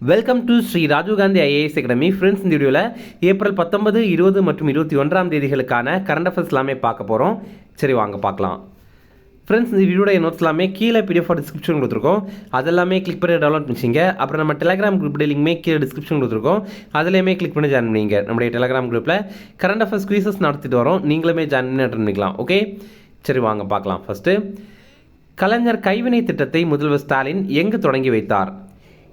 Welcome to Sri Rajiv Gandhi IAS academy. Friends, இந்த வீடியோவில் April 19, 20 மற்றும் 21 தேதிகளுக்கான கரண்ட் அஃபேர்ஸ் எல்லாமே பார்க்க போகிறோம். சரி, வாங்க பார்க்கலாம். ஃப்ரெண்ட்ஸ், இந்த வீடியோட நோட்ஸ் எல்லாமே கீழே PDF டிஸ்கிரிப்ஷன் கொடுத்துருக்கோம். அதெல்லாமே கிளிக் பண்ணி டவுன்லோட் பண்ணிச்சிங்க. அப்புறம் நம்ம டெலிகிராம் குரூப் லிங்க்மே கீழே டிஸ்கிரிப்ஷன் கொடுத்துருக்கோம். அதிலேயுமே கிளிக் பண்ணி ஜாயின் பண்ணிங்க. நம்முடைய டெலிகிராம் குரூப்பில் கரண்ட் அஃபேர்ஸ் குவிசஸ் நடத்திட்டு வரோம். நீங்களுமே ஜாயின் பண்ணி அட்டன் பண்ணிக்கலாம். ஓகே, சரி வாங்க பார்க்கலாம். ஃபஸ்ட்டு, கலைஞர் கைவினை திட்டத்தை முதல்வர் ஸ்டாலின் எங்கு தொடங்கி வைத்தார்?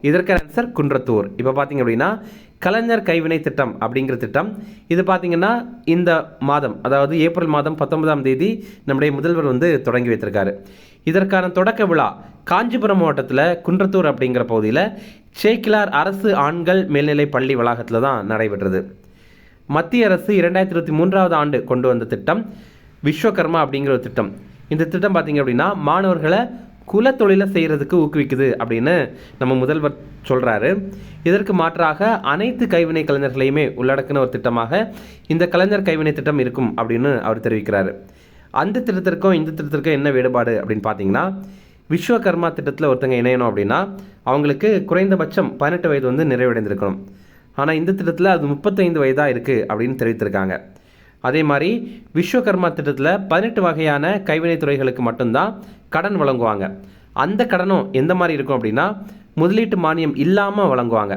இதற்கான ஆன்சர் குன்றத்தூர். இப்போ பார்த்தீங்க அப்படின்னா கலைஞர் கைவினை திட்டம் அப்படிங்கிற திட்டம் இது பார்த்தீங்கன்னா இந்த மாதம், அதாவது ஏப்ரல் மாதம் 19ஆம் தேதி நம்முடைய முதல்வர் தொடங்கி வைத்திருக்காரு. இதற்கான தொடக்க விழா காஞ்சிபுரம் மாவட்டத்தில் குன்றத்தூர் அப்படிங்கிற பகுதியில் சேக்கிலார் அரசு ஆண்கள் மேல்நிலை பள்ளி வளாகத்தில் தான் நடைபெற்றது. மத்திய அரசு 2023ஆவது ஆண்டு கொண்டு வந்த திட்டம் விஸ்வகர்மா அப்படிங்கிற ஒரு திட்டம். இந்த திட்டம் பார்த்தீங்க அப்படின்னா மாணவர்களை குலத்தொழிலை செய்கிறதுக்கு ஊக்குவிக்குது அப்படின்னு நம்ம முதல்வர் சொல்கிறாரு. இதற்கு மாற்றாக அனைத்து கைவினை கலைஞர்களையுமே உள்ளடக்கின ஒரு திட்டமாக இந்த கலைஞர் கைவினை திட்டம் இருக்கும் அப்படின்னு அவர் தெரிவிக்கிறாரு. அந்த திட்டத்திற்கும் இந்த திட்டத்திற்கும் என்ன வேறுபாடு அப்படின்னு பார்த்தீங்கன்னா, விஸ்வகர்மா திட்டத்தில் ஒருத்தங்க இணையணும் அப்படின்னா அவங்களுக்கு குறைந்தபட்சம் 18 வயது நிறைவடைந்திருக்கணும். ஆனால் இந்த திட்டத்தில் அது 35 வயதாக இருக்குது அப்படின்னு தெரிவித்திருக்காங்க. அதே மாதிரி விஸ்வகர்மா திட்டத்தில் 18 வகையான கைவினைத் துறைகளுக்கு மட்டும்தான் கடன் வழங்குவாங்க. அந்த கடனும் எந்த மாதிரி இருக்கும் அப்படின்னா முதலீட்டு மானியம் இல்லாமல் வழங்குவாங்க.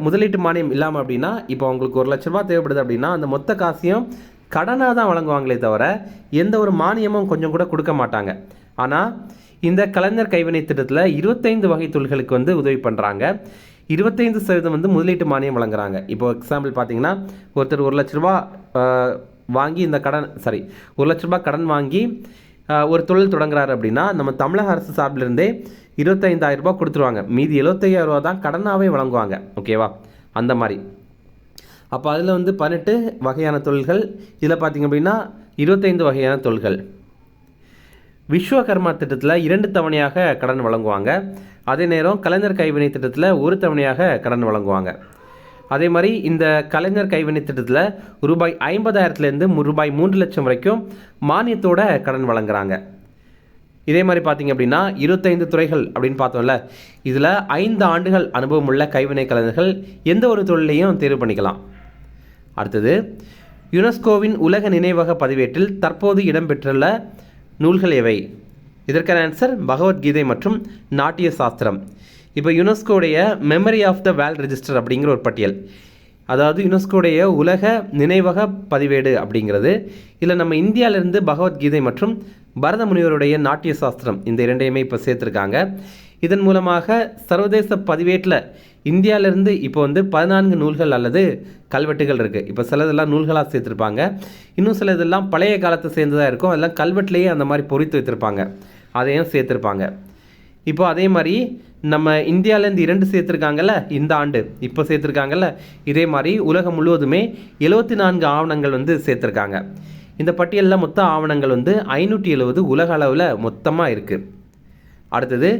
முதலீட்டு மானியம் இல்லாமல் அப்படின்னா இப்போ அவங்களுக்கு 1 லட்ச ரூபா தேவைப்படுது அப்படின்னா அந்த மொத்த காசையும் கடனாக தான் வழங்குவாங்களே தவிர எந்த ஒரு மானியமும் கொஞ்சம் கூட கொடுக்க மாட்டாங்க. ஆனால் இந்த கலைஞர் கைவினை திட்டத்தில் 25 வகை தொழில்களுக்கு உதவி பண்ணுறாங்க. 25% முதலீட்டு மானியம் வழங்குறாங்க. இப்போ எக்ஸாம்பிள் பார்த்தீங்கன்னா ஒருத்தர் 1 லட்ச ரூபா வாங்கி இந்த கடன் 1 லட்ச ரூபா கடன் வாங்கி ஒரு தொழில் தொடங்குறாரு அப்படின்னா நம்ம தமிழக அரசு சார்பிலிருந்தே 25,000 ரூபா கொடுத்துருவாங்க. மீதி 75,000 ரூபா தான் கடனாகவே வழங்குவாங்க. ஓகேவா? அந்த மாதிரி. அப்போ அதில் 18 வகையான தொழில்கள், இதில் பார்த்திங்க அப்படின்னா 25 வகையான தொழில்கள். விஸ்வகர்மா திட்டத்தில் 2 தவணையாக கடன் வழங்குவாங்க. அதே நேரம் கலைஞர் கைவினை திட்டத்தில் 1 தவணையாக கடன் வழங்குவாங்க. அதே மாதிரி இந்த கலைஞர் கைவினை திட்டத்தில் ரூபாய் 50,000லேருந்து ரூபாய் 3 லட்சம் வரைக்கும் மானியத்தோட கடன் வழங்குறாங்க. இதே மாதிரி பார்த்திங்க அப்படின்னா 25 துறைகள் அப்படின்னு பார்த்தோம்ல, இதில் 5 ஆண்டுகள் அனுபவம் உள்ள கைவினை கலைஞர்கள் எந்த ஒரு தொழிலையும் தேர்வு பண்ணிக்கலாம். அடுத்தது, யுனெஸ்கோவின் உலக நினைவக பதிவேட்டில் தற்போது இடம்பெற்றுள்ள நூல்கள் எவை? இதற்கான ஆன்சர் பகவத்கீதை மற்றும் நாட்டிய சாஸ்திரம். இப்போ யுனெஸ்கோடைய memory of the world register அப்படிங்கிற ஒரு பட்டியல், அதாவது யுனெஸ்கோடைய உலக நினைவக பதிவேடு அப்படிங்கிறது. இதில் நம்ம இந்தியாவிலிருந்து பகவத்கீதை மற்றும் பரத முனிவருடைய நாட்டிய சாஸ்திரம் இந்த 2ஐயுமே இப்போ சேர்த்துருக்காங்க. இதன் மூலமாக சர்வதேச பதிவேட்டில் இந்தியாவிலேருந்து இப்போ 14 நூல்கள் அல்லது கல்வெட்டுகள் இருக்குது. இப்போ சிலதெல்லாம் நூல்களாக சேர்த்துருப்பாங்க, இன்னும் சில இதெல்லாம் பழைய காலத்தை சேர்ந்ததாக இருக்கும். அதெல்லாம் கல்வெட்டிலேயே அந்த மாதிரி பொறித்து வைத்திருப்பாங்க, அதையும் சேர்த்துருப்பாங்க. இப்போ அதே மாதிரி நம்ம இந்தியாவிலேருந்து 2 சேர்த்துருக்காங்கல்ல இந்த ஆண்டு, இப்போ சேர்த்துருக்காங்கல்ல, இதே மாதிரி உலகம் முழுவதுமே 74 ஆவணங்கள் சேர்த்துருக்காங்க. இந்த பட்டியலில் மொத்த ஆவணங்கள் 570 உலக அளவில் மொத்தமாக இருக்குது. அடுத்தது,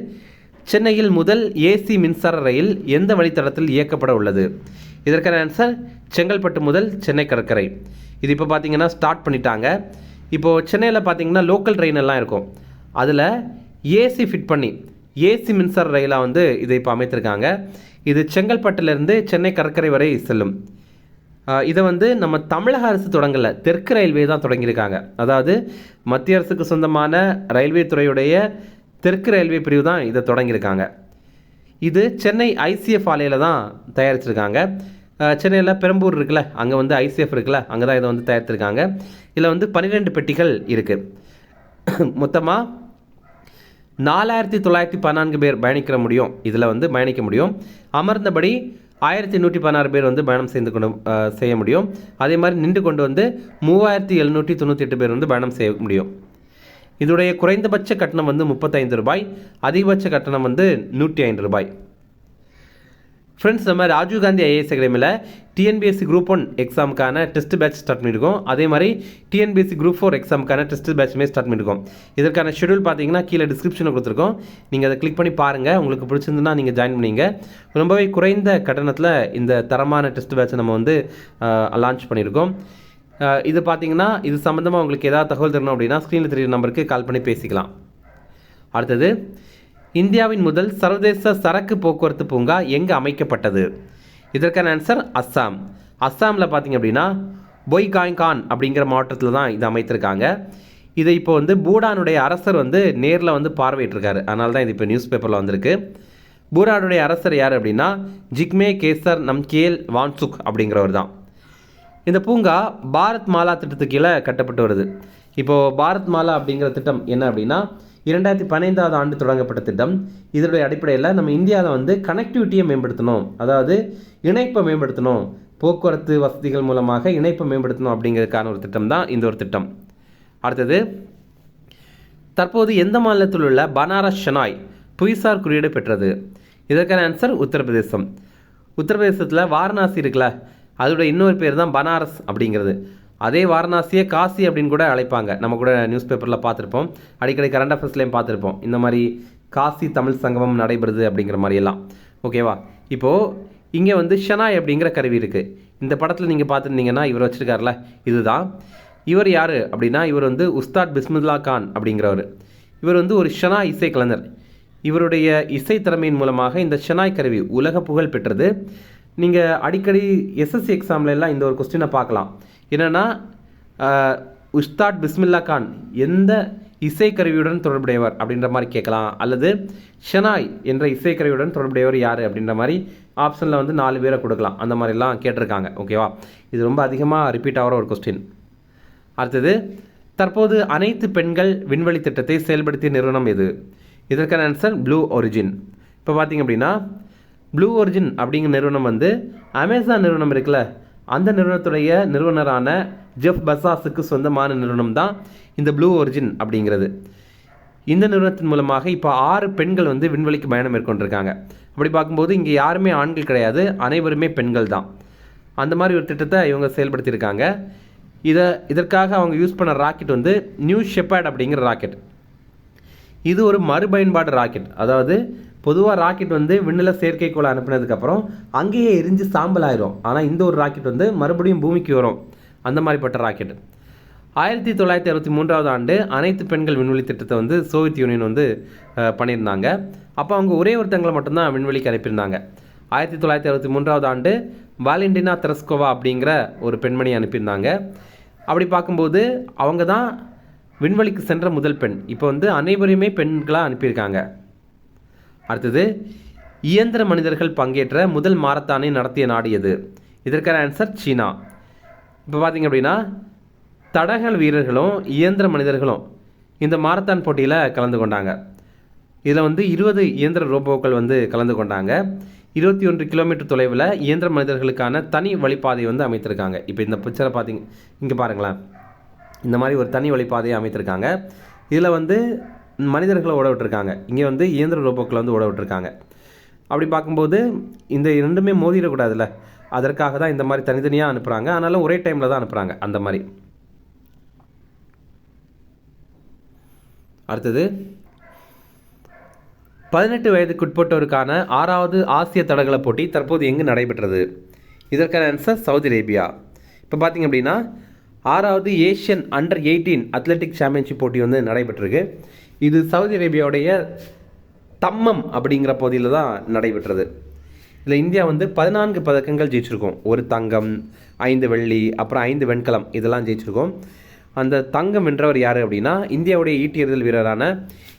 சென்னையில் முதல் AC மின்சார ரயில் எந்த வழித்தடத்தில் இயக்கப்பட உள்ளது? இதற்கான ஆன்சர் செங்கல்பட்டு முதல் சென்னை கடற்கரை. இது இப்போ பார்த்தீங்கன்னா ஸ்டார்ட் பண்ணிட்டாங்க. இப்போது சென்னையில் பார்த்தீங்கன்னா லோக்கல் ட்ரெயின் எல்லாம் இருக்கும், அதில் AC ஃபிட் பண்ணி AC மின்சார ரயிலாக இதை இப்போ அமைத்திருக்காங்க. இது செங்கல்பட்டிலிருந்து சென்னை கடற்கரை வரை செல்லும். இதை நம்ம தமிழக அரசு தொடங்கலை, தெற்கு ரயில்வே தான் தொடங்கியிருக்காங்க. அதாவது மத்திய அரசுக்கு சொந்தமான ரயில்வே துறையுடைய தெற்கு ரயில்வே பிரிவு தான் இதை தொடங்கியிருக்காங்க. இது சென்னை ICF ஆலையில் தான் தயாரிச்சிருக்காங்க. சென்னையில் பெரம்பூர் இருக்குல்ல, அங்கே ICF இருக்குல்ல, அங்கே தான் இதை தயாரிச்சிருக்காங்க. இதில் 12 பெட்டிகள் இருக்குது. மொத்தமாக 4,914 பேர் பயணிக்கிற முடியும். இதில் பயணிக்க முடியும். அமர்ந்தபடி 1,116 பேர் பயணம் செய்ய முடியும். அதே மாதிரி நின்று கொண்டு 3,798 பேர் பயணம் செய்ய முடியும். இதோடைய குறைந்தபட்ச கட்டணம் 35 ரூபாய், அதிகபட்ச கட்டணம் 105 ரூபாய். ஃப்ரெண்ட்ஸ், நம்ம ராஜீவ் காந்தி ஐஏஎஸ் அகாடமியில் TNPSC குரூப் 1 எக்ஸாமுக்கான டெஸ்ட் பேட்ச் ஸ்டார்ட் பண்ணியிருக்கோம். அதே மாதிரி TNPSC குரூப் 4 எக்ஸாமுக்கான டெஸ்ட் பேட்சுமே ஸ்டார்ட் பண்ணியிருக்கோம். இதற்கான ஷெடியூல் பார்த்தீங்கன்னா கீழே டிஸ்கிரிப்ஷனில் கொடுத்துருக்கோம். நீங்கள் அதை கிளிக் பண்ணி பாருங்கள். உங்களுக்கு பிடிச்சிருந்துன்னா நீங்கள் ஜாயின் பண்ணிங்க. ரொம்பவே குறைந்த கட்டணத்தில் இந்த தரமான டெஸ்ட் பேட்சை நம்ம லான்ச் பண்ணியிருக்கோம். இது பார்த்தீங்கன்னா இது சம்மந்தமாக உங்களுக்கு ஏதாவது தகவல் தரணும் அப்படின்னா ஸ்க்ரீனில் தெரியுற நம்பருக்கு கால் பண்ணி பேசிக்கலாம். அடுத்தது, இந்தியாவின் முதல் சர்வதேச சரக்கு போக்குவரத்து பூங்கா எங்கு அமைக்கப்பட்டது? இதற்கான ஆன்சர் அஸ்ஸாம். அஸ்ஸாமில் பார்த்திங்க அப்படின்னா பொய்காய்கான் அப்படிங்கிற மாவட்டத்தில் தான் இது அமைத்திருக்காங்க. இதை இப்போ வந்து பூடானுடைய அரசர் வந்து நேரில் வந்து பார்வையிட்டிருக்காரு. அதனால தான் இது இப்போ நியூஸ் பேப்பரில் வந்திருக்கு. பூடானுடைய அரசர் யார் அப்படின்னா ஜிக்மே கேசர் நம்கியேல் வான்சுக் அப்படிங்கிறவர் தான். இந்த பூங்கா பாரத் மாலா திட்டத்துக்கு கீழே கட்டப்பட்டு வருது. இப்போது பாரத் மாலா அப்படிங்கிற திட்டம் என்ன அப்படின்னா 2015ஆவது ஆண்டு தொடங்கப்பட்ட திட்டம். இதனுடைய அடிப்படையில் நம்ம இந்தியாவில் வந்து கனெக்டிவிட்டியை மேம்படுத்தணும், அதாவது இணைப்பை மேம்படுத்தணும், போக்குவரத்து வசதிகள் மூலமாக இணைப்பை மேம்படுத்தணும் அப்படிங்கிறதுக்கான ஒரு திட்டம் தான் இந்த ஒரு திட்டம். அடுத்தது, தற்போது எந்த மாநிலத்தில் உள்ள பனாரஸ் ஷனாய் புவிசார் குறியீடு பெற்றது? இதற்கான ஆன்சர் உத்தரப்பிரதேசம். உத்தரப்பிரதேசத்தில் வாரணாசி இருக்குல்ல, அதோட இன்னொரு பேர் தான் பனாரஸ் அப்படிங்கிறது. அதே வாரணாசியை காசி அப்படின்னு கூட அழைப்பாங்க. நம்ம கூட நியூஸ் பேப்பரில் பார்த்துருப்போம், அடிக்கடி கரண்ட் அஃபேர்ஸ்லேயும் பார்த்துருப்போம். இந்த மாதிரி காசி தமிழ் சங்கமம் நடைபெறுது அப்படிங்கிற மாதிரியெல்லாம். ஓகேவா? இப்போது இங்கே வந்து ஷனாய் அப்படிங்கிற கருவி இருக்குது. இந்த படத்தில் நீங்கள் பார்த்துருந்தீங்கன்னா இவர் வச்சுருக்காருல, இதுதான். இவர் யார் அப்படின்னா இவர் வந்து உஸ்தாத் பிஸ்மில்லா கான் அப்படிங்கிறவர். இவர் வந்து ஒரு ஷனாய் இசை கலைஞர். இவருடைய இசை திறமையின் மூலமாக இந்த ஷனாய் கருவி உலக புகழ் பெற்றது. நீங்கள் அடிக்கடி எஸ்எஸ்சி எக்ஸாம்ல எல்லாம் இந்த ஒரு கொஸ்டினை பார்க்கலாம். என்னென்னா உஸ்தாத் பிஸ்மில்லா கான் எந்த இசைக்கருவியுடன் தொடர்புடையவர் அப்படின்ற மாதிரி கேட்கலாம், அல்லது ஷனாய் என்ற இசைக்கருவியுடன் தொடர்புடையவர் யார் அப்படின்ற மாதிரி ஆப்ஷனில் வந்து 4 பேரை கொடுக்கலாம். அந்த மாதிரிலாம் கேட்டிருக்காங்க. ஓகேவா? இது ரொம்ப அதிகமாக ரிப்பீட் ஆகிற ஒரு கொஸ்டின். அடுத்தது, தற்போது அனைத்து பெண்கள் விண்வெளி திட்டத்தை செயல்படுத்திய நிறுவனம் எது? இதற்கான ஆன்சர் ப்ளூ ஒரிஜின். இப்போ பார்த்திங்க அப்படின்னா ப்ளூ ஒரிஜின் அப்படிங்கிற நிறுவனம் வந்து அமேசான் நிறுவனம் இருக்குல்ல, அந்த நிறுவனத்துடைய நிறுவனரான ஜெஃப் பெசாஸுக்கு சொந்தமான நிறுவனம் தான் இந்த ப்ளூ ஒரிஜின் அப்படிங்கிறது. இந்த நிறுவனத்தின் மூலமாக இப்போ 6 பெண்கள் வந்து விண்வெளிக்கு பயணம் மேற்கொண்டிருக்காங்க. அப்படி பார்க்கும்போது இங்கே யாருமே ஆண்கள் கிடையாது, அனைவருமே பெண்கள் தான். அந்த மாதிரி ஒரு திட்டத்தை இவங்க செயல்படுத்தியிருக்காங்க. இதற்காக அவங்க யூஸ் பண்ண ராக்கெட் வந்து நியூ ஷெப்பர்ட் அப்படிங்கிற ராக்கெட். இது ஒரு மறுபயன்பாடு ராக்கெட். அதாவது பொதுவாக ராக்கெட் வந்து விண்ணில் செயற்கைக்கோளை அனுப்பினதுக்கப்புறம் அங்கேயே எரிஞ்சு சாம்பல் ஆயிரும். ஆனால் இந்த ஒரு ராக்கெட் வந்து மறுபடியும் பூமிக்கு வரும். அந்த மாதிரிப்பட்ட ராக்கெட். 1963ஆவது ஆண்டு அனைத்து பெண்கள் விண்வெளி திட்டத்தை வந்து சோவியத் யூனியன் வந்து பண்ணியிருந்தாங்க. அப்போ அவங்க ஒரே ஒருத்தங்களை மட்டும்தான் விண்வெளிக்கு அனுப்பியிருந்தாங்க. 1963ஆவது ஆண்டு வாலண்டினா தெரஸ்கோவா அப்படிங்கிற ஒரு பெண்மணி அனுப்பியிருந்தாங்க. அப்படி பார்க்கும்போது அவங்க தான் விண்வெளிக்கு சென்ற முதல் பெண். இப்போ வந்து அனைவரையுமே பெண்களாக அனுப்பியிருக்காங்க. அடுத்தது, இயந்திர மனிதர்கள் பங்கேற்ற முதல் மாரத்தானை நடத்திய நாடு எது? இதற்கான ஆன்சர் சீனா. இப்போ பார்த்திங்க அப்படின்னா தடகள வீரர்களும் இயந்திர மனிதர்களும் இந்த மாரத்தான் போட்டியில் கலந்து கொண்டாங்க. இதில் வந்து 20 இயந்திர ரோபோக்கள் வந்து கலந்து கொண்டாங்க. 21 கிலோமீட்டர் தொலைவில் இயந்திர மனிதர்களுக்கான தனி வழிப்பாதை வந்து அமைத்திருக்காங்க. இப்போ இந்த பிக்சரை பார்த்திங்க, இங்கே பாருங்களேன், இந்த மாதிரி ஒரு தனி வழிப்பாதையை அமைத்திருக்காங்க. இதில் வந்து மனிதர்களை ஓட விட்டுருக்காங்க, இங்கே வந்து இயந்திர ரோபோக்களை வந்து ஓட விட்டுருக்காங்க. அப்படி பார்க்கும்போது இந்த ரெண்டுமே மோதிடக்கூடாதுல்ல, அதற்காக தான் இந்த மாதிரி தனித்தனியாக அனுப்புகிறாங்க. ஆனாலும் ஒரே டைமில் தான் அனுப்புகிறாங்க அந்த மாதிரி. அடுத்தது, 18 வயதுக்குட்பட்டோருக்கான 6வது ஆசிய தடகள போட்டி தற்போது எங்கு நடைபெற்றது? இதற்கான ஆன்சர் சவுதி அரேபியா. இப்போ பார்த்திங்க அப்படின்னா 6வது ஏஷியன் அண்டர் 18 அத்லெட்டிக் சாம்பியன்ஷிப் போட்டி வந்து நடைபெற்றிருக்கு. இது சவுதி அரேபியாவுடைய தம்மம் அப்படிங்கிற பகுதியில் தான் நடைபெற்றது. இதில் இந்தியா வந்து 14 பதக்கங்கள் ஜெயிச்சிருக்கோம். 1 தங்கம், 5 வெள்ளி, அப்புறம் 5 வெண்கலம், இதெல்லாம் ஜெயிச்சிருக்கோம். அந்த தங்கம் வென்றவர் யார் அப்படின்னா இந்தியாவுடைய ஈட்டி எறிதல் வீரரான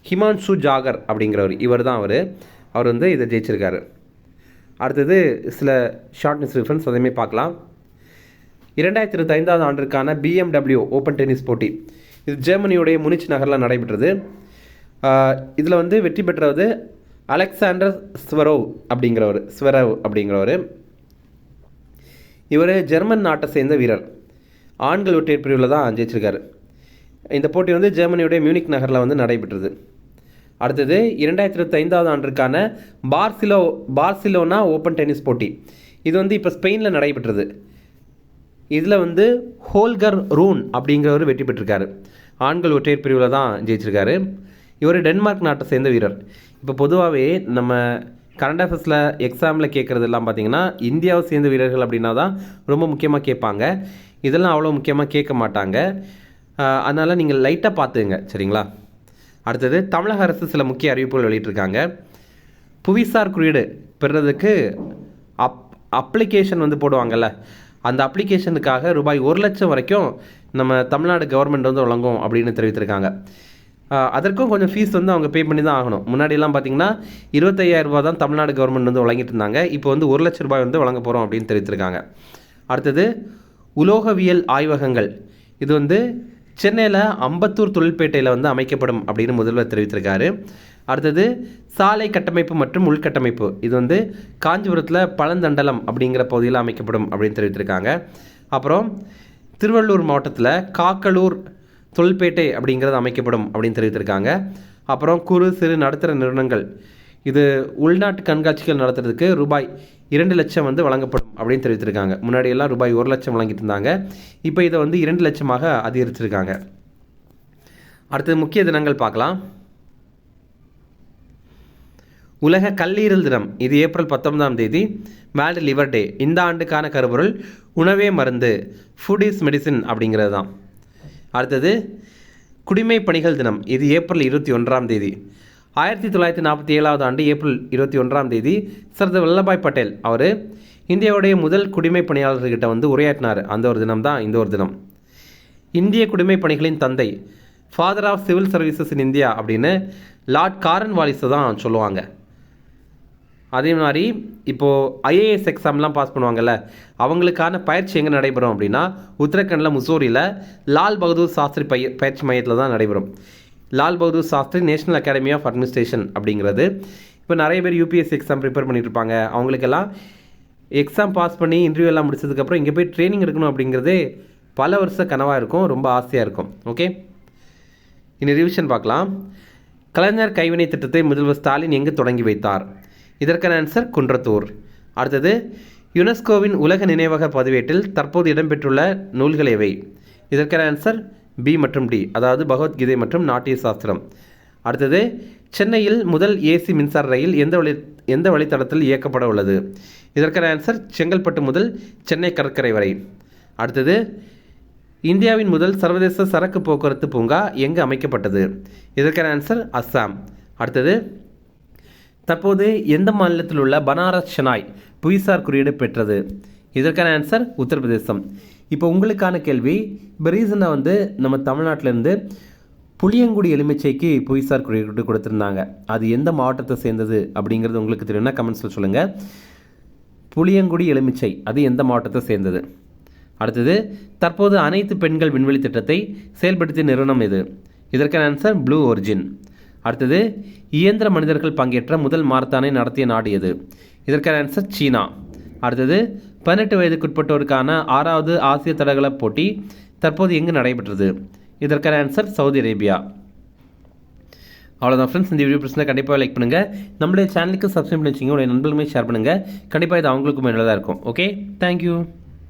ஹிமான்ஷு ஜாகர் அப்படிங்கிறவர். இவர் தான் அவர் வந்து இதை ஜெயிச்சிருக்காரு. அடுத்தது சில ஷார்ட் நியூஸ் ரெஃபரன்ஸ் அதையுமே பார்க்கலாம். 2025ஆவது ஆண்டிற்கான BMW ஓப்பன் டென்னிஸ் போட்டி இது ஜெர்மனியுடைய முனிச் நகரில் நடைபெற்றது. இதில் வந்து வெற்றி பெற்றது அலெக்சாண்டர் ஸ்வெரவ் அப்படிங்கிறவர். இவர் ஜெர்மன் நாட்டை சேர்ந்த வீரர். ஆண்கள் ஒற்றையர் பிரிவில் தான் ஜெயிச்சிருக்காரு. இந்த போட்டி வந்து ஜெர்மனியுடைய மியூனிக் நகரில் வந்து நடைபெற்றது. அடுத்தது 2025ஆவது ஆண்டிற்கான பார்சிலோனா ஓப்பன் டென்னிஸ் போட்டி இது வந்து இப்போ ஸ்பெயினில் நடைபெற்றது. இதில் வந்து ஹோல்கர் ரூன் அப்படிங்கிறவர் வெற்றி பெற்றிருக்காரு. ஆண்கள் ஒற்றையர் பிரிவில் தான் ஜெயிச்சிருக்காரு. இவர் டென்மார்க் நாட்டை சேர்ந்த வீரர். இப்போ பொதுவாகவே நம்ம கரண்ட் அஃபேர்ஸில் எக்ஸாமில் கேட்குறதெல்லாம் பார்த்திங்கன்னா இந்தியாவை சேர்ந்த வீரர்கள் அப்படின்னா தான் ரொம்ப முக்கியமாக கேட்பாங்க. இதெல்லாம் அவ்வளோ முக்கியமாக கேட்க மாட்டாங்க. அதனால் நீங்கள் லைட்டாக பார்த்துங்க, சரிங்களா? அடுத்தது தமிழக அரசு சில முக்கிய அறிவிப்புகள் வெளியிட்டிருக்காங்க. புவிசார் குறியீடு பெறுறதுக்கு அப்ளிகேஷன் வந்து போடுவாங்கள்ல, அந்த அப்ளிகேஷனுக்காக ரூபாய் 1 லட்சம் வரைக்கும் நம்ம தமிழ்நாடு கவர்மெண்ட் வந்து வழங்கும் அப்படின்னு தெரிவித்திருக்காங்க. அதற்கும் கொஞ்சம் ஃபீஸ் வந்து அவங்க பே பண்ணி தான் ஆகணும். முன்னாடியெல்லாம் பார்த்திங்கன்னா 25,000 ரூபா தான் தமிழ்நாடு கவர்மெண்ட் வந்து வழங்கிட்டு இருந்தாங்க. இப்போ வந்து 1 லட்ச ரூபாய் வந்து வழங்க போகிறோம் அப்படின்னு தெரிவித்திருக்காங்க. அடுத்தது உலோகவியல் ஆய்வகங்கள், இது வந்து சென்னையில் அம்பத்தூர் தொழில்பேட்டையில் வந்து அமைக்கப்படும் அப்படின்னு முதல்வர் தெரிவித்திருக்காரு. அடுத்தது சாலை கட்டமைப்பு மற்றும் உள்கட்டமைப்பு, இது வந்து காஞ்சிபுரத்தில் பழந்தண்டலம் அப்படிங்கிற பகுதியில் அமைக்கப்படும் அப்படின்னு தெரிவித்திருக்காங்க. அப்புறம் திருவள்ளூர் மாவட்டத்தில் காக்கலூர் தொழில்பேட்டை அப்படிங்கிறது அமைக்கப்படும் அப்படின்னு தெரிவித்திருக்காங்க. அப்புறம் குறு சிறு நடுத்தர நிறுவனங்கள், இது உள்நாட்டு கண்காட்சிகள் நடத்துறதுக்கு ரூபாய் 2 லட்சம் வந்து வழங்கப்படும் அப்படின்னு தெரிவித்திருக்காங்க. முன்னாடியெல்லாம் ரூபாய் 1 லட்சம் வழங்கிட்டு இருந்தாங்க. இப்போ இதை வந்து 2 லட்சமாக அதிகரிச்சிருக்காங்க. அடுத்தது முக்கிய தினங்கள் பார்க்கலாம். உலக கல்லீரல் தினம், இது ஏப்ரல் 19ஆம் தேதி. வேர்ல்டு லிவர் டே, இந்த ஆண்டுக்கான கருப்பொருள் உணவே மருந்து, ஃபுட் இஸ் மெடிசின் அப்படிங்கிறது தான். அடுத்தது குடிமை பணிகள் தினம், இது ஏப்ரல் 21ஆம் தேதி. 1947ஆவது ஆண்டு ஏப்ரல் 21ஆம் தேதி சர்தார் வல்லபாய் பட்டேல் அவர் இந்தியாவுடைய முதல் குடிமை பணியாளர்கிட்ட வந்து உரையாற்றினார். அந்த ஒரு தினம் தான் இந்த ஒரு தினம். இந்திய குடிமை பணிகளின் தந்தை, father of civil services in India அப்படின்னு லார்ட் காரன் வாலிஸை தான் சொல்லுவாங்க. அதே மாதிரி இப்போது ஐஏஎஸ் எக்ஸாம்லாம் பாஸ் பண்ணுவாங்கள்ல, அவங்களுக்கான பயிற்சி எங்கே நடைபெறும் அப்படின்னா உத்தரகண்டில் முசோரியில் லால் பகதூர் சாஸ்திரி பயிற்சி மையத்தில் தான் நடைபெறும். Lal Bahadur Shastri national academy of administration அப்படிங்கிறது. இப்போ நிறைய பேர் யூபிஎஸ்சி எக்ஸாம் ப்ரிப்பேர் பண்ணிட்டு இருப்பாங்க. அவங்களுக்கெல்லாம் எக்ஸாம் பாஸ் பண்ணி இன்டர்வியூ எல்லாம் முடிச்சதுக்கப்புறம் இங்கே போய் ட்ரைனிங் எடுக்கணும் அப்படிங்கிறதே பல வருஷ கனவாக இருக்கும், ரொம்ப ஆசையாக இருக்கும். ஓகே, இனி ரிவிஷன் பார்க்கலாம். கலைஞர் கைவினை திட்டத்தை முதல்வர் ஸ்டாலின் எங்கு தொடங்கி வைத்தார்? இதற்கான ஆன்சர் குன்றத்தூர். அடுத்தது யுனெஸ்கோவின் உலக நினைவக பதிவேட்டில் தற்போது இடம்பெற்றுள்ள நூல்கள் எவை? இதற்கான ஆன்சர் பி மற்றும் டி, அதாவது பகவத்கீதை மற்றும் நாட்டிய சாஸ்திரம். அடுத்தது சென்னையில் முதல் ஏசி மின்சார ரயில் எந்த வழித்தடத்தில் இயக்கப்பட உள்ளது? இதற்கான ஆன்சர் செங்கல்பட்டு முதல் சென்னை கடற்கரை வரை. அடுத்தது இந்தியாவின் முதல் சர்வதேச சரக்கு போக்குவரத்து பூங்கா எங்கு அமைக்கப்பட்டது? இதற்கான ஆன்சர் அஸ்ஸாம். அடுத்தது தற்போது எந்த மாநிலத்தில் உள்ள பனாரஸ் ஷனாய் புவிசார் குறியீடு பெற்றது? இதற்கான ஆன்சர் உத்தரப்பிரதேசம். இப்போ உங்களுக்கான கேள்வி, இப்போ ரீசனாக வந்து நம்ம தமிழ்நாட்டிலேருந்து புளியங்குடி எலுமிச்சைக்கு புவிசார் குறியீடு கொடுத்துருந்தாங்க. அது எந்த மாவட்டத்தை சேர்ந்தது அப்படிங்கிறது உங்களுக்கு தெரியும்னா கமெண்ட்ஸில் சொல்லுங்கள். புளியங்குடி எலுமிச்சை அது எந்த மாவட்டத்தை சேர்ந்தது? அடுத்தது தற்போது அனைத்து பெண்கள் விண்வெளி திட்டத்தை செயல்படுத்திய நிறுவனம் எது? இதற்கான ஆன்சர் ப்ளூ ஒரிஜின். அடுத்தது இயந்திர மனிதர்கள் பங்கேற்ற முதல் மாரத்தானை நடத்திய நாடு எது? இதற்கான ஆன்சர் சீனா. அடுத்தது 18 வயதுக்குட்பட்டோருக்கான 6வது ஆசிய தடகள போட்டி தற்போது எங்கு நடைபெற்றது? இதற்கான ஆன்சர் சவுதி அரேபியா. அவ்வளோதான் ஃப்ரெண்ட்ஸ், இந்த வீடியோ பிரச்சனை கண்டிப்பாக லைக் பண்ணுங்கள். நம்மளுடைய சேனலுக்கு சப்ஸ்கிரைப் பண்ணி வச்சுங்க, உங்களுடைய நண்பர்களுமே ஷேர் பண்ணுங்கள். கண்டிப்பாக இது அவங்களுக்கும் நல்லதாக இருக்கும். Okay, thank you.